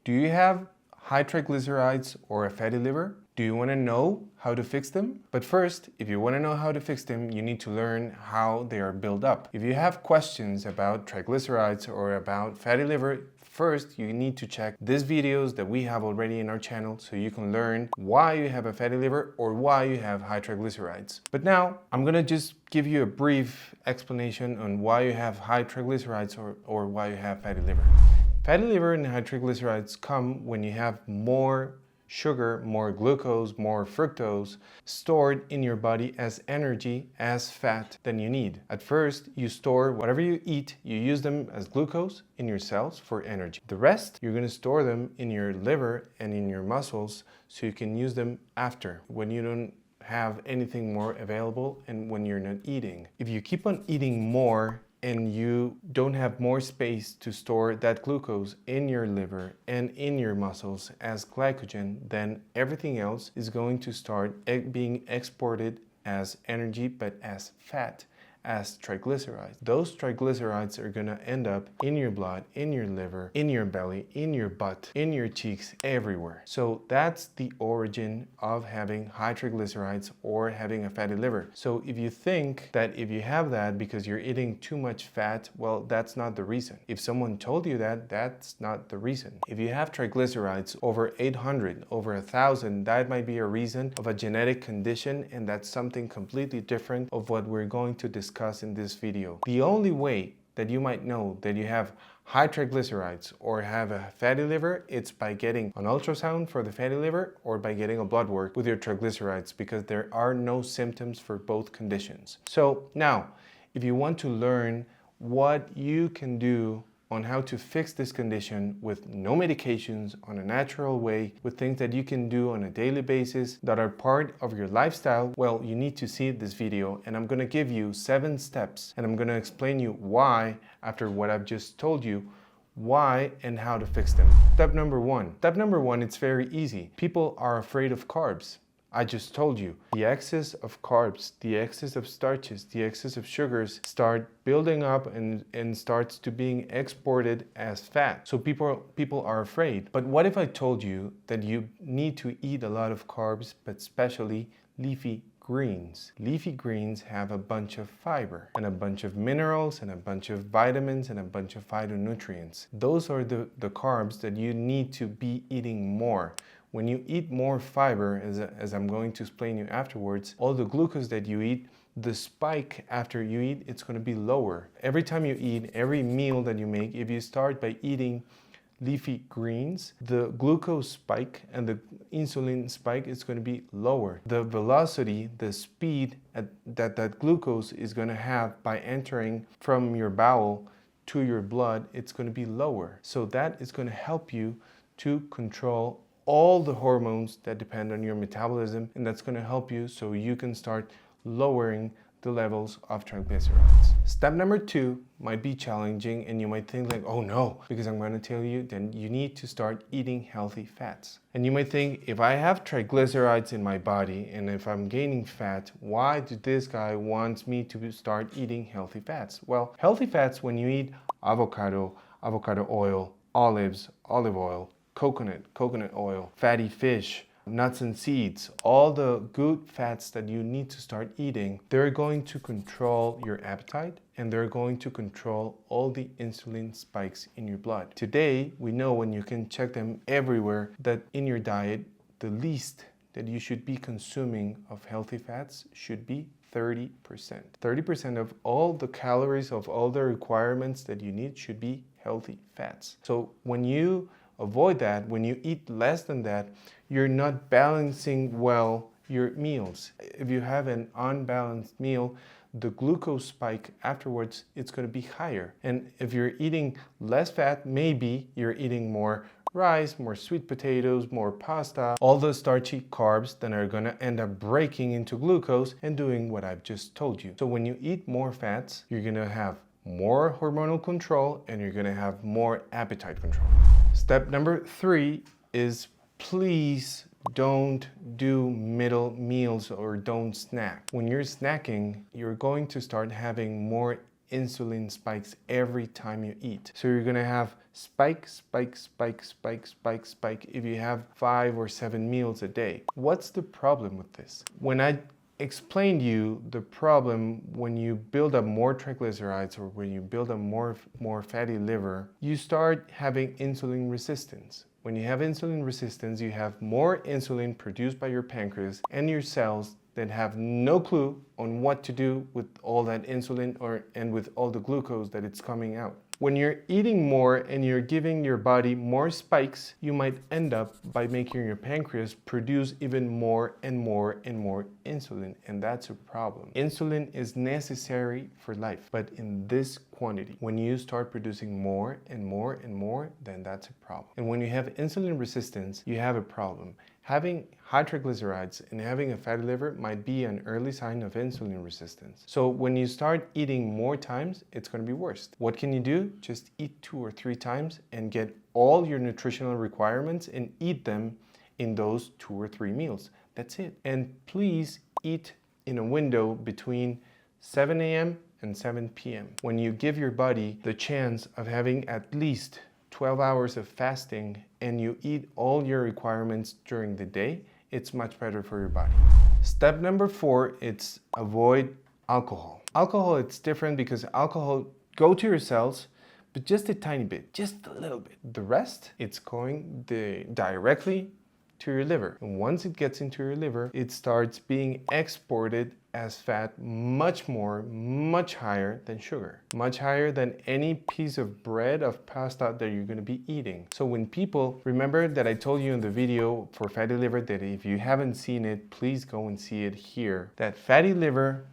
Do you have high triglycerides or a fatty liver? Do you want to know how to fix them? But first, if you want to know how to fix them, you need to learn how they are built up. If you have questions about triglycerides or about fatty liver, first you need to check these videos that we have already in our channel so you can learn why you have a fatty liver or why you have high triglycerides. But now I'm gonna just give you a brief explanation on why you have high triglycerides or why you have fatty liver. Fatty liver and high triglycerides come when you have more sugar, more glucose, more fructose stored in your body as energy, as fat than you need. At first, you store whatever you eat, you use them as glucose in your cells for energy. The rest, you're going to store them in your liver and in your muscles so you can use them after, when you don't have anything more available and when you're not eating. If you keep on eating more and you don't have more space to store that glucose in your liver and in your muscles as glycogen, then everything else is going to start being exported as energy, but as fat, as triglycerides. Those triglycerides are gonna end up in your blood, in your liver, in your belly, in your butt, in your cheeks, everywhere. So that's the origin of having high triglycerides or having a fatty liver. So if you think that if you have that because you're eating too much fat, well, that's not the reason. If someone told you that, that's not the reason. If you have triglycerides over 800, over 1,000, that might be a reason of a genetic condition, and that's something completely different of what we're going to discuss in this video. The only way that you might know that you have high triglycerides or have a fatty liver, it's by getting an ultrasound for the fatty liver or by getting a blood work with your triglycerides, because there are no symptoms for both conditions. So now, if you want to learn what you can do on how to fix this condition with no medications, on a natural way, with things that you can do on a daily basis that are part of your lifestyle, well, you need to see this video, and I'm gonna give you 7 steps, and I'm gonna explain you why, after what I've just told you, why and how to fix them. Step number one. Step number one, it's very easy. People are afraid of carbs. I just told you, the excess of carbs, the excess of starches, the excess of sugars start building up and starts to being exported as fat. So people are afraid. But what if I told you that you need to eat a lot of carbs, but especially leafy greens? Leafy greens have a bunch of fiber and a bunch of minerals and a bunch of vitamins and a bunch of phytonutrients. Those are the carbs that you need to be eating more. When you eat more fiber, as I'm going to explain you afterwards, all the glucose that you eat, the spike after you eat, it's going to be lower. Every time you eat, every meal that you make, if you start by eating leafy greens, the glucose spike and the insulin spike is going to be lower. The velocity, the speed that glucose is going to have by entering from your bowel to your blood, it's going to be lower. So that is going to help you to control all the hormones that depend on your metabolism, and that's going to help you so you can start lowering the levels of triglycerides. Step number 2 might be challenging, and you might think like, oh no, because I'm going to tell you then you need to start eating healthy fats. And you might think, if I have triglycerides in my body and if I'm gaining fat, why did this guy want me to start eating healthy fats? Well, healthy fats, when you eat avocado oil, olives, olive oil, coconut oil, fatty fish, nuts and seeds, all the good fats that you need to start eating, they're going to control your appetite and they're going to control all the insulin spikes in your blood. Today, we know, when you can check them everywhere, that in your diet, the least that you should be consuming of healthy fats should be 30%. 30% of all the calories, of all the requirements that you need, should be healthy fats. So when you avoid that, when you eat less than that, you're not balancing well your meals. If you have an unbalanced meal, the glucose spike afterwards, it's going to be higher. And if you're eating less fat, maybe you're eating more rice, more sweet potatoes, more pasta, all those starchy carbs that are going to end up breaking into glucose and doing what I've just told you. So when you eat more fats, you're going to have more hormonal control and you're going to have more appetite control. Step number 3 is, please don't do middle meals or don't snack. When you're snacking, you're going to start having more insulin spikes every time you eat. So you're gonna have spike, spike, spike, spike, spike, spike if you have 5 or 7 meals a day. What's the problem with this? When I explained to you the problem when you build up more triglycerides or when you build up more fatty liver, you start having insulin resistance. When you have insulin resistance, you have more insulin produced by your pancreas and your cells that have no clue on what to do with all that insulin and with all the glucose that it's coming out. When you're eating more and you're giving your body more spikes, you might end up by making your pancreas produce even more and more and more insulin, and that's a problem. Insulin is necessary for life, but in this quantity. When you start producing more and more and more, then that's a problem. And when you have insulin resistance, you have a problem. Having high triglycerides and having a fatty liver might be an early sign of insulin resistance. So when you start eating more times, it's going to be worse. What can you do? Just eat 2 or 3 times and get all your nutritional requirements and eat them in those 2 or 3 meals. That's it. And please eat in a window between 7 a.m. and 7 p.m. When you give your body the chance of having at least 12 hours of fasting and you eat all your requirements during the day, it's much better for your body. Step number 4, it's avoid alcohol. Alcohol, it's different because alcohol go to your cells, but just a tiny bit, just a little bit. The rest, it's going directly to your liver. And once it gets into your liver, it starts being exported as fat much higher than sugar, much higher than any piece of bread, of pasta that you're going to be eating. So when people, remember that I told you in the video for fatty liver that if you haven't seen it, please go and see it here, that fatty liver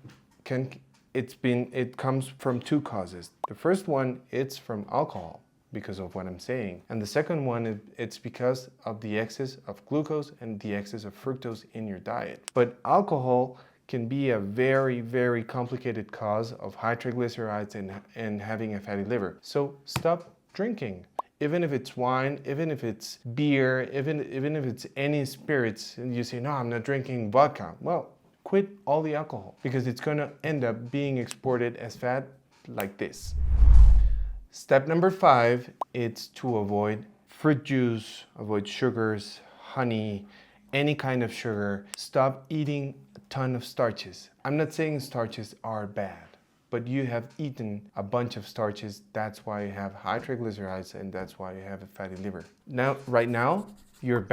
it comes from 2 causes. The first one, it's from alcohol, because of what I'm saying. And the second one, it's because of the excess of glucose and the excess of fructose in your diet. But alcohol can be a very, very complicated cause of high triglycerides and having a fatty liver. So stop drinking. Even if it's wine, even if it's beer, even if it's any spirits, and you say, no, I'm not drinking vodka. Well, quit all the alcohol because it's gonna end up being exported as fat like this. Step number 5, it's to avoid fruit juice, avoid sugars, honey, any kind of sugar. Stop eating a ton of starches. I'm not saying starches are bad, but you have eaten a bunch of starches. That's why you have high triglycerides and that's why you have a fatty liver. Now, right now, you're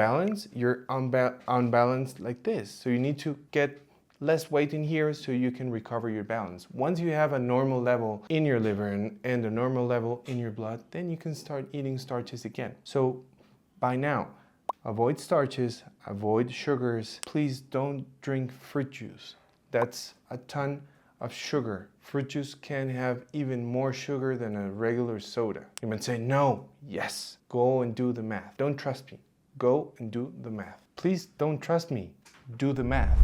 unbalanced like this. So you need to get less weight in here so you can recover your balance. Once you have a normal level in your liver and a normal level in your blood, then you can start eating starches again. So by now, avoid starches, avoid sugars. Please don't drink fruit juice. That's a ton of sugar. Fruit juice can have even more sugar than a regular soda. You might say, no, yes, go and do the math. Don't trust me. Go and do the math. Please don't trust me. Do the math.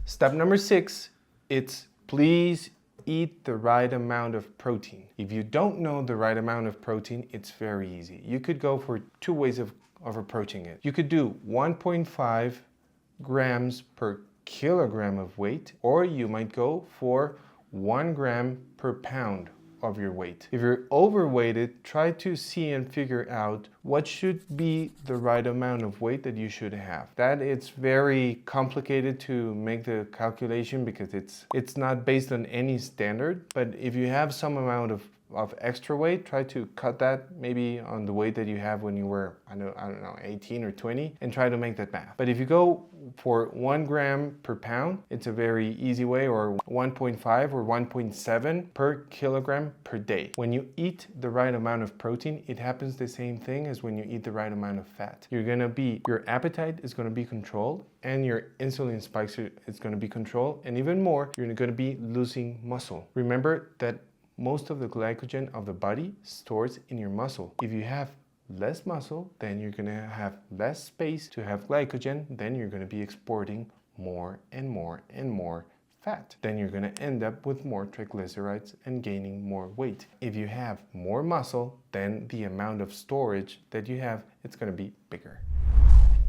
Step number 6, it's please eat the right amount of protein. If you don't know the right amount of protein, it's very easy. You could go for 2 ways of approaching it. You could do 1.5 grams per kilogram of weight, or you might go for 1 gram per pound of your weight. If you're overweighted, try to see and figure out what should be the right amount of weight that you should have. That it's very complicated to make the calculation because it's not based on any standard, but if you have some amount of extra weight, try to cut that maybe on the weight that you have when you were, I don't know, 18 or 20, and try to make that math. But if you go for 1 gram per pound, it's a very easy way, or 1.5 or 1.7 per kilogram per day. When you eat the right amount of protein, it happens the same thing as when you eat the right amount of fat. Your appetite is gonna be controlled, and your insulin spikes is gonna be controlled, and even more, you're gonna be losing muscle. Remember that most of the glycogen of the body stores in your muscle. If you have less muscle, then you're gonna have less space to have glycogen, then you're gonna be exporting more and more and more fat. Then you're gonna end up with more triglycerides and gaining more weight. If you have more muscle, then the amount of storage that you have, it's gonna be bigger.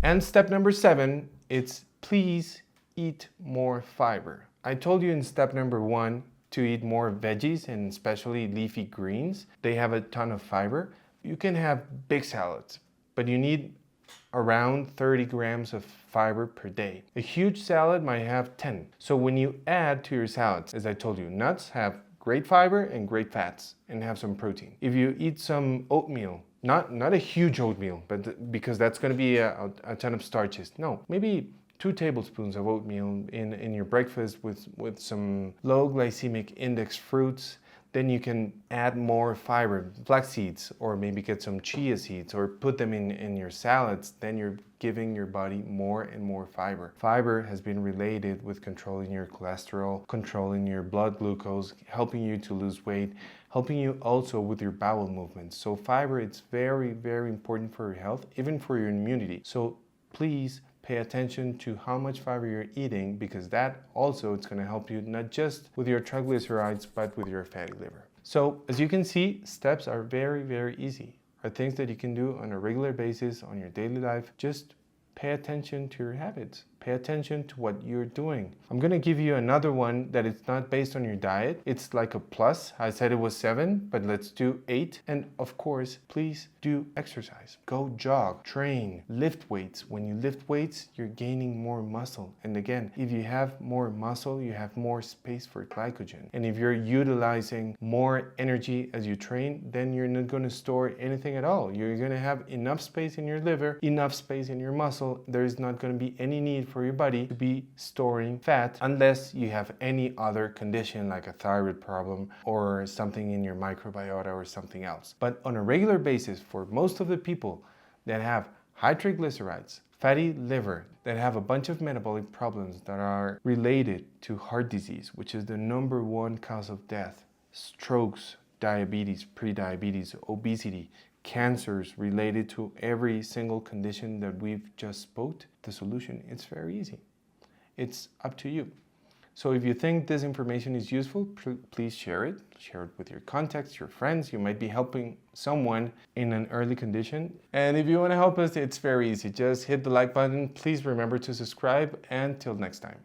And step number 7, it's please eat more fiber. I told you in step number 1 to eat more veggies and especially leafy greens. They have a ton of fiber. You can have big salads, but you need around 30 grams of fiber per day. A huge salad might have 10. So when you add to your salads, as I told you, nuts have great fiber and great fats and have some protein. If you eat some oatmeal, not a huge oatmeal, but because that's going to be a ton of starches. No, maybe 2 tablespoons of oatmeal in your breakfast with some low glycemic index fruits. Then you can add more fiber, flax seeds, or maybe get some chia seeds or put them in your salads. Then you're giving your body more and more fiber. Fiber has been related with controlling your cholesterol, controlling your blood glucose, helping you to lose weight, helping you also with your bowel movements. So fiber, it's very, very important for your health, even for your immunity. So please pay attention to how much fiber you're eating, because that also it's going to help you not just with your triglycerides, but with your fatty liver. So as you can see, steps are very, very easy. Are things that you can do on a regular basis on your daily life. Just pay attention to your habits. Pay attention to what you're doing. I'm going to give you another one that it's not based on your diet. It's like a plus. I said it was 7, but let's do 8. And of course, please do exercise. Go jog, train, lift weights. When you lift weights, you're gaining more muscle. And again, if you have more muscle, you have more space for glycogen. And if you're utilizing more energy as you train, then you're not going to store anything at all. You're going to have enough space in your liver, enough space in your muscle. There is not going to be any need for your body to be storing fat unless you have any other condition like a thyroid problem or something in your microbiota or something else. But on a regular basis, for most of the people that have high triglycerides, fatty liver, that have a bunch of metabolic problems that are related to heart disease, which is the #1 cause of death, strokes, diabetes, prediabetes, obesity, cancers related to every single condition that we've just spoke, the solution, it's very easy. It's up to you. So if you think this information is useful, please share it. Share it with your contacts, your friends. You might be helping someone in an early condition. And if you want to help us, it's very easy. Just hit the like button. Please remember to subscribe, and till next time.